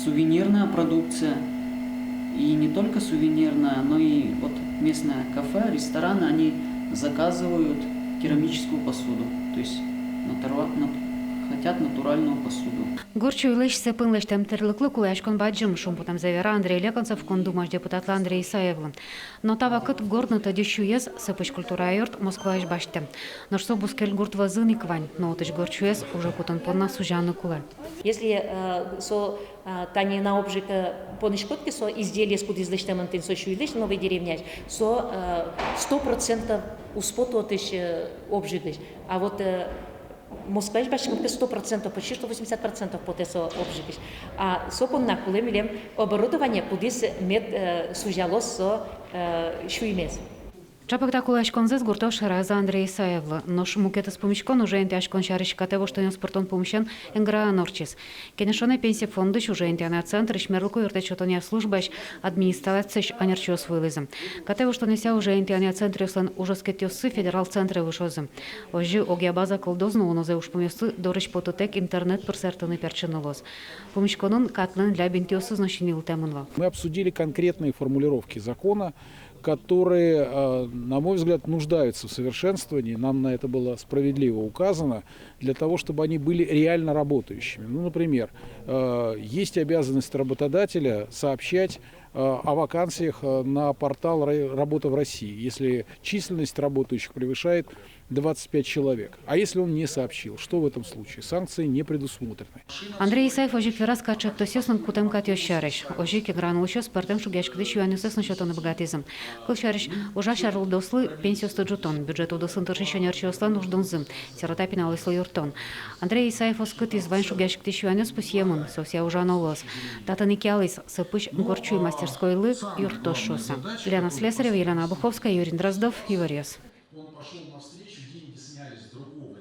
сувенирная продукция. И не только сувенирная, но и вот местное кафе, рестораны, они заказывают керамическую посуду. То есть хотят натуральную посуду. Горчу илеш сепынлеш темтерлыклы кулашкон баджым шумпутам завера Андрей Леконцев кондумаш депутатлы Андрей Исаевлы. Но та вакыт горно тадищуез сыпыч культура айорт Москва башты. Но что бускель гурт вазын иквань, но отыч горчуез уже путан понна сужаны кулы. Если тани на обжиг понишкотки со изделия скуд излечтем антин со шуилеш новой деревняч со 100% успоту отыч обжигаш. А вот Москва башком 100%, почти что 80% потесо обжигаш. А сопон на куле милем оборудование кудис мед сужалос со шуимес. Чапак такой ашкон зес гуртош раза Андрей Исаевлы. Нош мукетас помещкон уже инте ашкон шарищика того, что он спортон помещен энгра норчис. Кенешоне пенсия фондыш уже интернет центр шмерлку юртечотония службаш администрацияш анерчос вылызым. Катево что неся уже интернет центр услан уже скетёсы федерал центры вышозым. Ожи огиабаза колдозно он уж поместу дорыч пототек интернет персертаны перчинулос. Помещконон катлен для бентиосы значенил темунва. Мы обсудили конкретные формулировки закона, которые, на мой взгляд, нуждаются в совершенствовании. Нам на это было справедливо указано, для того, чтобы они были реально работающими. Ну, например, есть обязанность работодателя сообщать о вакансиях на портал «Работа в России», если численность работающих превышает 25 человек. А если он не сообщил, что в этом случае? Санкции не предусмотрены. Андрей Исаев ожик раз качет то сеснан кутем катё шариш. Ожик гранул еще спортем шугяш кдыш юаню сесна счетон богатизм. Кол шариш ужа шарл дослы пенсию стаджутон. Бюджету дослын торшища нерчиослан нуждунзым. Сирота пинал исло юртон. Андрей Исаев оскыт извань шугяш кдыш юаню спусьемун. Сося ужа нолос. Тата никялис сыпыш горчуй мастерской лы юртошоса. Елена Слесарева, Елена Обуховская, Юрий Дроздов, Иворез. Он пошел навстречу, деньги снялись с другого